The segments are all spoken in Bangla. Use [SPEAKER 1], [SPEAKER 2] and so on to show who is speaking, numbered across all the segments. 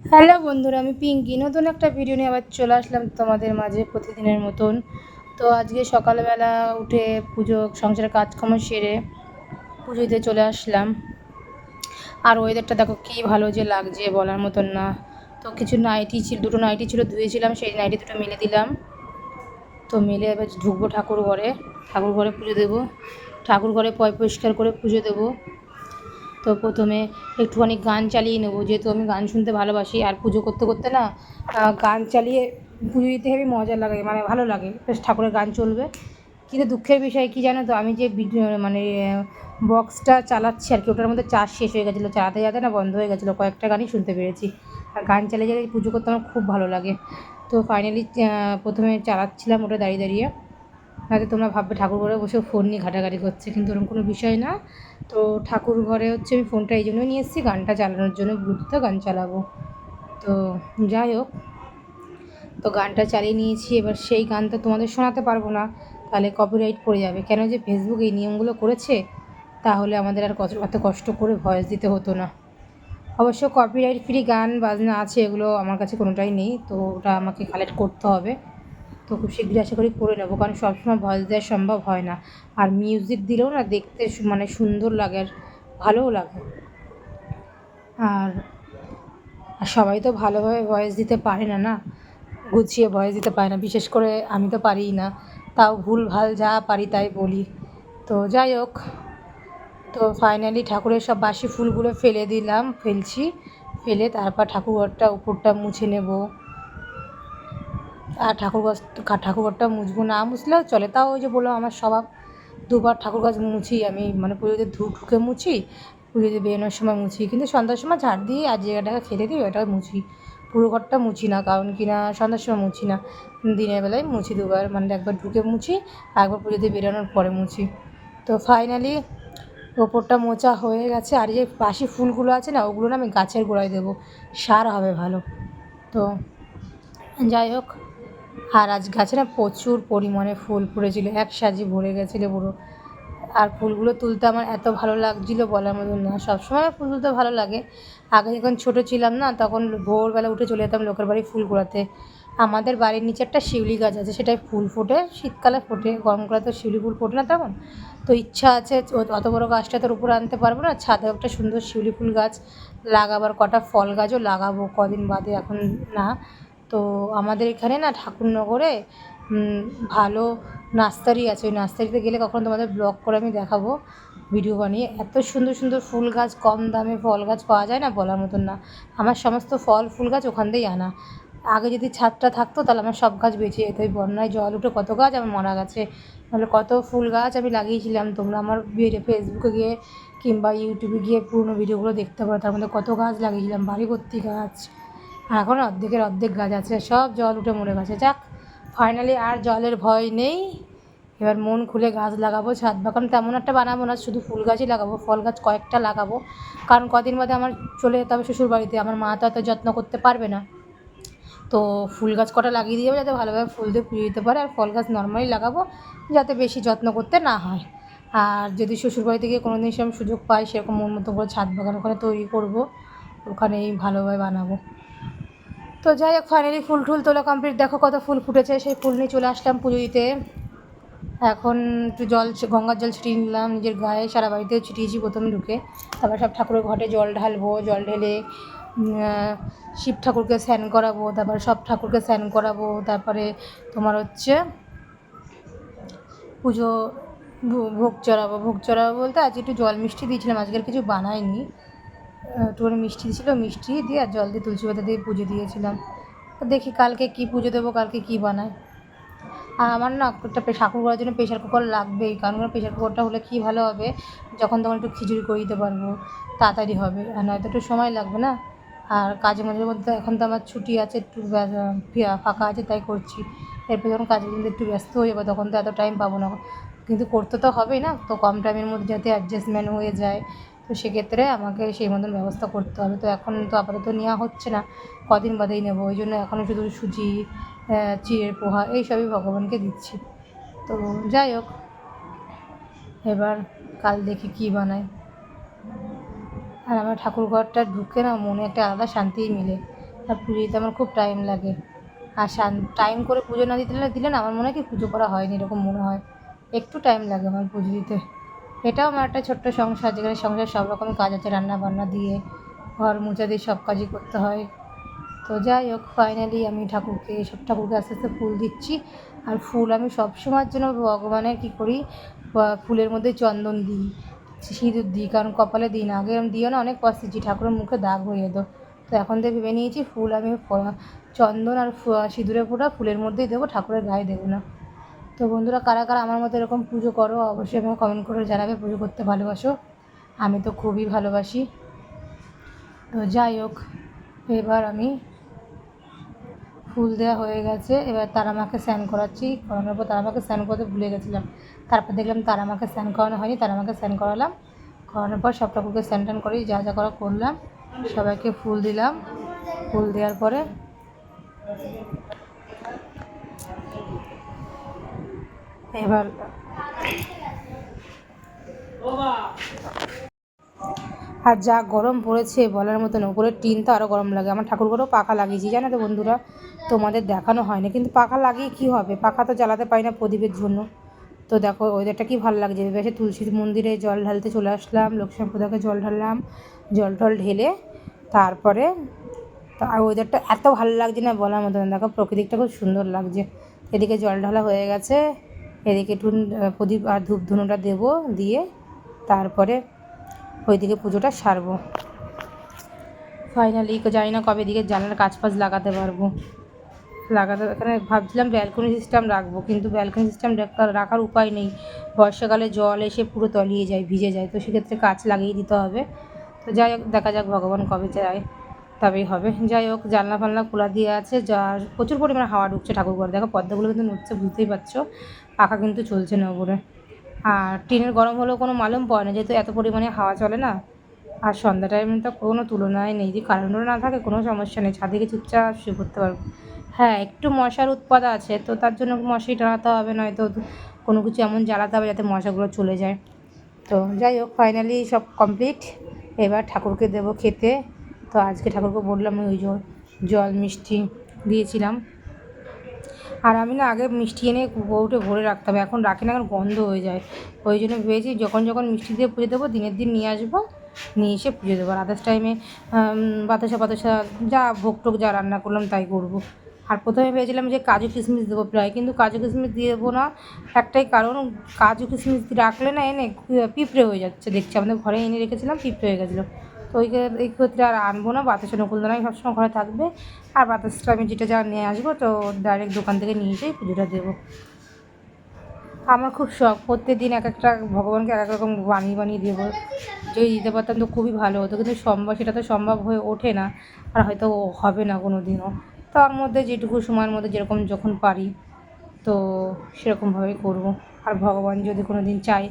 [SPEAKER 1] হ্যালো বন্ধুরা, আমি পিঙ্কি নতুন একটা ভিডিও নিয়ে আবার চলে আসলাম তোমাদের মাঝে প্রতিদিনের মতন। তো আজকে সকালবেলা উঠে পুজো সংসারের কাজকর্ম সেরে পুজো দিতে চলে আসলাম। আর ওয়েদারটা দেখো কী ভালো যে লাগছে, বলার মতন না। তো কিছু নাইটি ছিল, দুটো নাইটি ছিল, ধুয়েছিলাম, সেই নাইটি দুটো মেলে দিলাম। তো মেলে এবার ঢুকবো ঠাকুর ঘরে, ঠাকুর ঘরে পুজো দেবো, ঠাকুর ঘরে পরিষ্কার করে পুজো দেবো। তো প্রথমে একটুখানি গান চালিয়ে নেবো, যেহেতু আমি গান শুনতে ভালোবাসি। আর পুজো করতে করতে না গান চালিয়ে পুজো দিতে হেবি মজা লাগে, মানে ভালো লাগে, বেশ ঠাকুরের গান চলবে। কিন্তু দুঃখের বিষয় কী জানো তো, আমি যে মানে বক্সটা চালাচ্ছি আর কি, ওটার মধ্যে চার্জ শেষ হয়ে গেছিলো, চালাতে যাতে না বন্ধ হয়ে গেছিলো, কয়েকটা গানই শুনতে পেরেছি। আর গান চালিয়ে চালিয়ে পুজো করতে আমার খুব ভালো লাগে। তো ফাইনালি প্রথমে চালাচ্ছিলাম ওটা দাঁড়িয়ে দাঁড়িয়ে। হয়তো তোমরা ভাববে ঠাকুর ঘরে বসে ফোন নিয়ে ঘাটাঘাটি করছে, কিন্তু ওরকম কোনো বিষয় না। তো ঠাকুর ঘরে হচ্ছে আমি ফোনটা এই জন্যই নিয়ে এসেছি, গানটা চালানোর জন্য, ব্লুটুথে গান চালাবো। তো যাই হোক, তো গানটা চালিয়ে নিয়েছি। এবার সেই গান তো তোমাদের শোনাতে পারবো না, তাহলে কপিরাইট পড়ে যাবে। কেন যে ফেসবুক এই নিয়মগুলো করেছে, তাহলে আমাদের আর অত কষ্ট করে ভয়েস দিতে হতো না। অবশ্য কপিরাইট ফ্রি গান বাজনা আছে, এগুলো আমার কাছে কোনোটাই নেই, তো ওটা আমাকে কালেক্ট করতে হবে। তো খুব শীঘ্রই আশা করি করে নেবো, কারণ সবসময় ভয়েস দেওয়া সম্ভব হয় না। আর মিউজিক দিলেও না দেখতে মানে সুন্দর লাগে আর ভালোও লাগে। আর সবাই তো ভালোভাবে ভয়েস দিতে পারে না, না গুছিয়ে ভয়েস দিতে পারে না, বিশেষ করে আমি তো পারিই না। তাও ভুলভাল যা পারি তাই বলি। তো যাই হোক, তো ফাইনালি ঠাকুরের সব বাসি ফুলগুলো ফেলছি, ফেলে তারপর ঠাকুরঘরটা উপরটা মুছে নেব। আর ঠাকুরঘরটা মুছবো, না মুছলেও চলে, তাও ওই যে বললাম আমার স্বভাব, দুবার ঠাকুর ঘর মুছি আমি, মানে পুজোতে ঢুকে মুছি, পুজোতে বেরোনোর সময় মুছি, কিন্তু সন্ধ্যার সময় ঝাড় দিয়ে আর জায়গাটাকে খেতে দিই ওটা মুছি। পুরো ঘরটা মুছি না, কারণ কি না সন্ধ্যার সময় মুছি না, দিনের বেলায় মুছি দুবার, মানে একবার ঢুকে মুছি আর একবার পুজোতে বেরোনোর পরে মুছি। তো ফাইনালি ওপরটা মোছা হয়ে গেছে। আর যে বাসি ফুলগুলো আছে না, ওগুলো না আমি গাছের গোড়ায় দেবো, সার হবে ভালো। তো যাই হোক, আর আজ গাছে না প্রচুর পরিমাণে ফুল ফুটেছিল, এক সাজি ভরে গেছিলো পুরো। আর ফুলগুলো তুলতে আমার এত ভালো লাগছিলো বলার মতন না। সবসময় ফুল তুলতে ভালো লাগে। আগে যখন ছোটো ছিলাম না, তখন ভোরবেলা উঠে চলে যেতাম লোকের বাড়ি ফুল কুড়াতে। আমাদের বাড়ির নিচে একটা শিউলি গাছ আছে, সেটাই ফুল ফোটে, শীতকালে ফোটে, গরমকালে তো শিউলি ফুল ফোটে না তেমন। তো ইচ্ছা আছে অত বড় গাছটা তোর উপরে আনতে পারবো না, ছাদে একটা সুন্দর শিউলি ফুল গাছ লাগাবার, কটা ফল গাছও লাগাবো কদিন বাদে, এখন না। তো আমাদের এখানে না ঠাকুরনগরে ভালো নার্সারি আছে, ওই নার্সারিতে গেলে কখনো তোমাদের ব্লগ করে আমি দেখাবো, ভিডিও বানিয়ে। এত সুন্দর সুন্দর ফুল গাছ, কম দামে ফল গাছ পাওয়া যায় না, বলার মতন না। আমার সমস্ত ফল ফুল গাছ ওখান থেকেই আনা। আগে যদি ছাদটা থাকতো তাহলে আমার সব গাছ বেঁচে যেত, ওই বন্যায় জল উঠে কত গাছ আমার মারা গেছে, নাহলে কত ফুল গাছ আমি লাগিয়েছিলাম। তোমরা আমার ফেসবুকে গিয়ে কিংবা ইউটিউবে গিয়ে পুরনো ভিডিওগুলো দেখতে পারো, তার মধ্যে কত গাছ লাগিয়েছিলাম, বাড়ি ভর্তি গাছ। আর এখন অর্ধেকের অর্ধেক গাছ আছে, সব জল উঠে মরে গেছে। যাক, ফাইনালি আর জলের ভয় নেই, এবার মন খুলে গাছ লাগাবো। ছাদ বাগান তেমন একটা বানাবো না, শুধু ফুল গাছই লাগাবো, ফল গাছ কয়েকটা লাগাবো, কারণ কদিন বাদে আমার চলে যেতে হবে শ্বশুরবাড়িতে, আমার মা তো এত যত্ন করতে পারবে না। তো ফুল গাছ কটা লাগিয়ে দিয়ে যাবো, যাতে ভালোভাবে ফুল দিয়ে পুজো দিতে পারে। আর ফল গাছ নর্মালি লাগাবো, যাতে বেশি যত্ন করতে না হয়। আর যদি শ্বশুরবাড়িতে গিয়ে কোনো দিন সেরকম সুযোগ পাই, সেরকম মন মতো করে ছাদ বাগান ওখানে তৈরি করবো, ওখানেই ভালোভাবে বানাবো। তো যাই হোক, ফাইনালি ফুল টুল তোলা কমপ্লিট, দেখো কত ফুল ফুটেছে, সেই ফুল নিয়ে চলে আসলাম পুজো দিতে। এখন একটু গঙ্গার জল ছিটিয়ে নিলাম নিজের গায়ে, সারা বাড়িতেও ছিটিয়েছি প্রথমে ঢুকে। তারপর সব ঠাকুরের ঘটে জল ঢালবো, জল ঢেলে শিব ঠাকুরকে স্নান করাবো, তারপরে সব ঠাকুরকে স্নান করাবো। তারপরে তোমার হচ্ছে পুজো, ভোগ চড়াবো বলতে আজকে একটু জল মিষ্টি দিয়েছিলাম, আজকের কিছু বানাইনি, একটুখানি মিষ্টি দিয়েছিলো, মিষ্টি দিয়ে আর জল দিয়ে তুলসী পাতা দিয়ে পুজো দিয়েছিলাম। তো দেখি কালকে কী পুজো দেবো, কালকে কী বানায়। আর আমার না একটা ঠাকুর করার জন্য প্রেশার কুকার লাগবেই, কারণ প্রেশার কুকারটা হলে কী ভালো হবে, যখন তখন একটু খিচুড়ি করে দিতে পারবো, তাড়াতাড়ি হবে, আর নয়তো একটু সময় লাগবে না। আর কাজের মাঝে মধ্যে এখন তো আমার ছুটি আছে, একটু ফাঁকা আছে, তাই করছি। এরপর যখন কাজের মধ্যে একটু ব্যস্ত হয়ে যাবো, তখন তো এত টাইম পাবো না, কিন্তু করতে তো হবেই না, তো কম টাইমের মধ্যে যাতে অ্যাডজাস্টমেন্ট হয়ে যায়, তো সেক্ষেত্রে আমাকে সেই মতন ব্যবস্থা করতে হবে। তো এখন তো আপাতত নেওয়া হচ্ছে না, কদিন বাদেই নেবো, ওই জন্য এখনও শুধু সুজি, চিড়ের পোহা এইসবই ভগবানকে দিচ্ছি। তো যাই হোক, এবার কাল দেখি কী বানাই। আর আমার ঠাকুর ঘরটা ঢুকে না মনে একটা আলাদা শান্তিই মিলে, আর পুজো দিতে আমার খুব টাইম লাগে। আর টাইম করে পুজো না দিলে না আমার মনে হয় কি পুজো করা হয়নি এরকম মনে হয়। একটু টাইম লাগে আমার পুজো দিতে। এটাও আমার একটা ছোট্ট সংসার, যেখানে সংসার সব রকম কাজ আছে, রান্না বান্না দিয়ে ঘর মোছা দিয়ে সব কাজই করতে হয়। তো যাই হোক, ফাইনালি আমি সব ঠাকুরকে আস্তে আস্তে ফুল দিচ্ছি। আর ফুল আমি সবসময়ের জন্য ভগবানের কী করি, ফুলের মধ্যে চন্দন দিই, সিঁদুর দিই, কারণ কপালে দিই না। আগে আমি দিও না, অনেক পস্তেছি, ঠাকুরের মুখে দাগ হয়ে যেত। তো এখন থেকে ভেবে নিয়েছি ফুল আমি চন্দন আর সিঁদুরে ফোঁটা ফুলের মধ্যেই দেবো, ঠাকুরের গায়ে দেবো না। তো বন্ধুরা, কারা কারা আমার মতো এরকম পুজো করো অবশ্যই আমাকে কমেন্ট করে জানাবে। পুজো করতে ভালোবাসো, আমি তো খুবই ভালোবাসি। তো যাই হোক, এবার আমি ফুল দেওয়া হয়ে গেছে। এবার তারা মাকে স্নান করাচ্ছি। করানোর পর তারা মাকে স্নান করতে ভুলে গেছিলাম, তারপর দেখলাম তারা মাকে স্নান করানো হয়নি, তারা মাকে স্নান করালাম। করানোর পর সব ঠাকুরকে স্নান টান করে যা যা করা করলাম, সবাইকে ফুল দিলাম। ফুল দেওয়ার পরে এবার আর যা গরম পড়েছে বলার মতন, উপরের টিন তো আরও গরম লাগে। আমার ঠাকুরঘরেও পাখা লাগিয়েছি, জানো তো বন্ধুরা, তোমাদের দেখানো হয় না, কিন্তু পাখা লাগিয়ে কী হবে, পাখা তো জ্বালাতে পারি না প্রদীপের জন্য। তো দেখো ওয়েদারটা কি ভালো লাগছে। এসে তুলসী মন্দিরে জল ঢালতে চলে আসলাম, লক্ষ্মী পূজাকে জল ঢাললাম, জল টল ঢেলে তারপরে আর ওয়েদারটা এত ভালো লাগছে না বলার মতন। দেখো প্রকৃতিটা খুব সুন্দর লাগছে। এদিকে জল ঢালা হয়ে গেছে, এদিকে একটু প্রদীপ আর ধূপ ধুনোটা দেবো, দিয়ে তারপরে ওইদিকে পুজোটা সারবো। ফাইনালি জানি না কবে দিকে জানলার কাজ ফাজ লাগাতে পারবো। এখানে ভাবছিলাম ব্যালকনি সিস্টেম রাখবো, কিন্তু ব্যালকনি সিস্টেম রাখার উপায় নেই। বর্ষাকালে জল এসে পুরো তলিয়ে যায়, ভিজে যায়, তো সেক্ষেত্রে কাচ লাগিয়ে দিতে হবে। তো যাই হোক, দেখা যাক ভগবান কবে যায়, তবেই হবে। যাই হোক, জানলা ফালনা খোলা দিয়ে আছে, যা প্রচুর পরিমাণে হাওয়া ঢুকছে ঠাকুরঘরে। দেখো পর্দাগুলো কিন্তু নড়ছে, বুঝতেই পারছো, পাখা কিন্তু চলছে না উপরে। আর টিনের গরম হলেও কোনো মালুম পড়ে না, যেহেতু এত পরিমাণে হাওয়া চলে না। আর সন্ধ্যা টাইমে তো কোনো তুলনায় নেই, যে কারেন্টও না থাকে কোনো সমস্যা নেই, ছাদে গিয়ে চুপচাপ শুয়ে পড়তে পারবো। হ্যাঁ, একটু মশার উৎপাত আছে, তো তার জন্য মশারি টানাতে হবে, নয়তো কোনো কিছু এমন জ্বালাতে হবে যাতে মশাগুলো চলে যায়। তো যাই হোক, ফাইনালি সব কমপ্লিট। এবার ঠাকুরকে দেবো খেতে। তো আজকে ঠাকুরকে বললাম ওই জল মিষ্টি দিয়েছিলাম। আর আমি না আগে মিষ্টি এনে বউটে ভরে রাখতাম, এখন রাখি না, এখন গন্ধ হয়ে যায়। ওই জন্য ভেবেছি যখন যখন মিষ্টি দিয়ে পুজো দেবো, দিনের দিন নিয়ে আসবো, নিয়ে এসে পুজো দেবো। আর আদার্স টাইমে বাতাসা যা ভোগ টোক যা রান্না করলাম তাই করবো। আর প্রথমে ভেবেছিলাম যে কাজু কিশমিশ দেবো প্রায়, কিন্তু কাজু কিশমিশ দিয়ে দেবো না, একটাই কারণ, কাজু কিশমিশ রাখলে না এনে পিঁপড়ে হয়ে যাচ্ছে, দেখছি আমাদের ঘরে এনে রেখেছিলাম, পিঁপড়ে হয়ে গেছিলো। তো এই ক্ষেত্রে আর আনবো না, বাতাসা নকুলদানাই সবসময় ঘরে থাকবে। আর বাতাসটা আমি যেটা যা নিয়ে আসবো, তো ডাইরেক্ট দোকান থেকে নিয়ে এসেই পুজোটা দেবো। আমার খুব শখ প্রত্যেকদিন এক একটা ভগবানকে এক এক রকম বানিয়ে দেবো। যদি দিতে পারতাম তো খুবই ভালো হতো, কিন্তু সেটা তো সম্ভব হয়ে ওঠে না, আর হয়তো হবে না কোনো দিনও। তার মধ্যে যেটুকু সময়ের মধ্যে যেরকম যখন পারি, তো সেরকমভাবেই করব। আর ভগবান যদি কোনো দিন চায়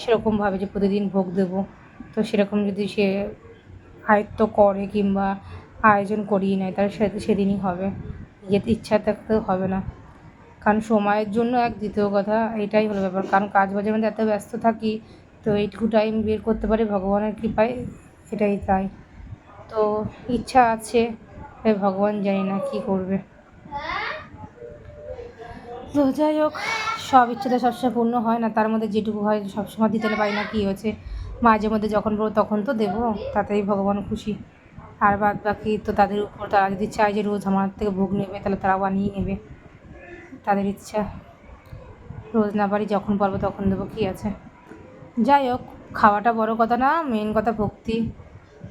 [SPEAKER 1] সেরকমভাবে যে প্রতিদিন ভোগ দেবো, তো সেরকম যদি সে আয়ত্ত করে কিংবা আয়োজন করিয়ে নেয়, তাহলে সেদিনই হবে, ইচ্ছা থাকতেও হবে না। কারণ সময়ের জন্য দ্বিতীয় কথা এটাই হলো ব্যাপার, কারণ কাজ বাজের মধ্যে এত ব্যস্ত থাকি, তো এইটুকু টাইম বের করতে পারি ভগবানের কৃপায়, এটাই তাই। তো ইচ্ছা আছে, ভগবান জানি না কী করবে। তো যাই হোক, সব ইচ্ছে তো সবসময় পূর্ণ হয় না, তার মধ্যে যেটুকু হয় সবসময় দিতে পারি না, কী হয়েছে, মাঝে মধ্যে যখন বলবো তখন তো দেবো, তাতেই ভগবান খুশি। আর বাদ বাকি তো তাদের উপর, তারা যদি চায় যে রোজ আমার থেকে ভোগ নেবে, তাহলে তারাও বানিয়ে নেবে, তাদের ইচ্ছা। রোজ না পারি, যখন পারবো তখন দেবো, কী আছে। যাই হোক, খাওয়াটা বড় কথা না, মেন কথা ভক্তি।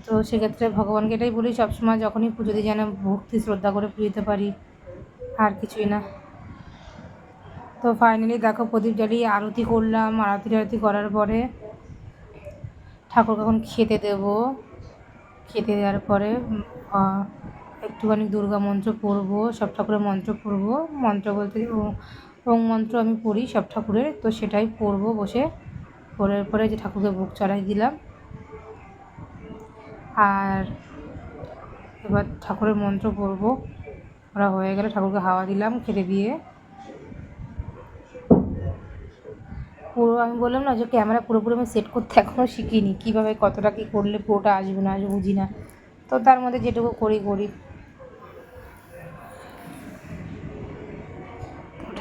[SPEAKER 1] তো সেক্ষেত্রে ভগবানকে এটাই বলি সবসময়, যখনই পুজো দিই যেন ভক্তি শ্রদ্ধা করে পুজো দিতে পারি, আর কিছুই না। তো ফাইনালি দেখো প্রদীপ জ্বালিয়ে আরতি করলাম, আরতি করার পরে ঠাকুরকে এখন খেতে দেবো। খেতে দেওয়ার পরে একটুখানি দুর্গা মন্ত্র পড়বো, সব ঠাকুরের মন্ত্র পড়বো। মন্ত্র বলতে ওম মন্ত্র আমি পড়ি সব ঠাকুরের, তো সেটাই পড়বো বসে। পড়ার পরে যে ঠাকুরকে ভোগ চড়াই দিলাম, আর এবার ঠাকুরের মন্ত্র পড়বো। ওরা হয়ে গেলে ঠাকুরকে হাওয়া দিলাম খেতে দিয়ে। পুরো আমি বললাম না যে ক্যামেরা পুরোপুরি আমি সেট করতে এখনও শিখিনি, কীভাবে কতটা কী করলে পুরোটা আসবে না আসবে বুঝি না, তো তার মধ্যে যেটুকু করি।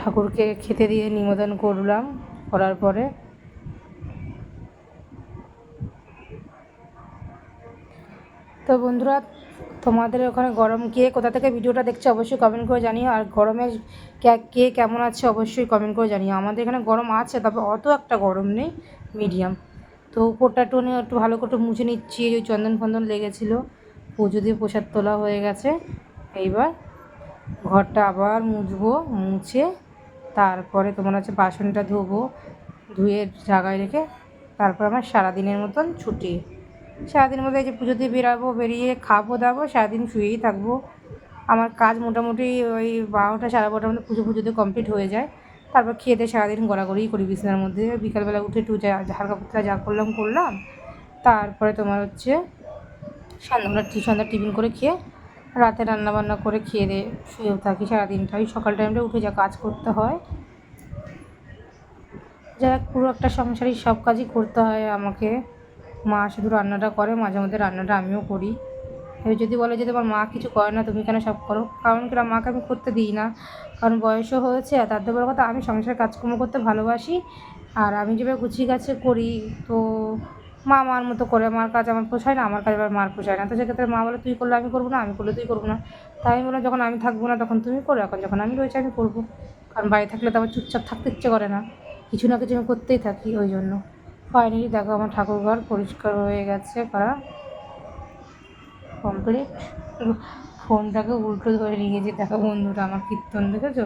[SPEAKER 1] ঠাকুরকে খেতে দিয়ে নিবেদন করলাম, করার পরে তো বন্ধুরা, তোমাদের ওখানে গরম কে কোথা থেকে ভিডিওটা দেখছে অবশ্যই কমেন্ট করে জানিও। আর গরমে কে কেমন আছে অবশ্যই কমেন্ট করে জানিও। আমাদের এখানে গরম আছে, তবে অত একটা গরম নেই, মিডিয়াম। তো উপরটা একটু একটু ভালো করে মুছে নিচ্ছি, ওই চন্দন ফন্দন লেগেছিলো। পুজো দিয়ে প্রসাদ তোলা হয়ে গেছে। এইবার ঘরটা আবার মুছবো, মুছে তারপরে তোমার হচ্ছে বাসনটা ধোবো, ধুয়ে জায়গায় রেখে তারপর আমার সারাদিনের মতন ছুটি। সারাদিনের মধ্যে এই যে পুজো দিয়ে বেরাবো, বেরিয়ে খাবো দাবো, সারাদিন শুয়েই থাকবো। আমার কাজ মোটামুটি ওই 12টা 12:30টার মধ্যে পুজো দিয়ে কমপ্লিট হয়ে যায়। তারপর খেয়ে দিয়ে সারাদিন গড়াগড়িই করি বিছানার মধ্যে। বিকালবেলা উঠে একটু হালকা পাতলা যা করলাম। তারপরে তোমার হচ্ছে সন্ধ্যার টিফিন করে খেয়ে রাতে রান্নাবান্না করে খেয়ে দিয়ে শুয়েও থাকি সারাদিনটা। ওই সকাল টাইমটা উঠে যা কাজ করতে হয়, যারা পুরো একটা সংসারই সব কাজই করতে হয় আমাকে। মা শুধু রান্নাটা করে, মাঝে মধ্যে রান্নাটা আমিও করি। এবার যদি বলে যে তোমার মা কিছু করে না, তুমি কেন সব করো, কারণ কি মাকে আমি করতে দিই না, কারণ বয়সও হয়েছে। আর তার থেকে বড় কথা, আমি সংসারের কাজকর্ম করতে ভালোবাসি। আর আমি যেভাবে গুছিয়ে গাছে করি, তো মা মার মতো করে, আমার কাজ আমার পোষায় না, আমার কাজ আবার মার পোষায় না। তো সেক্ষেত্রে মা বলে তুই করলে আমি করবো না, আমি করলে তুই করবো না। তাই আমি বললাম যখন আমি থাকবো না তখন তুমি করো, এখন যখন আমি রয়েছি আমি করবো। কারণ বাড়ি থাকলে তো আমার চুপচাপ থাকতে ইচ্ছে করে না, কিছু না কিছু আমি করতেই থাকি। ওই জন্য ফাইনালি দেখো আমার ঠাকুরঘর পরিষ্কার হয়ে গেছে, করা কমপ্লিট। ফোনটাকে উল্টো ধরে নিয়েছি, দেখো বন্ধুরা আমার কীর্তন দেখেছো।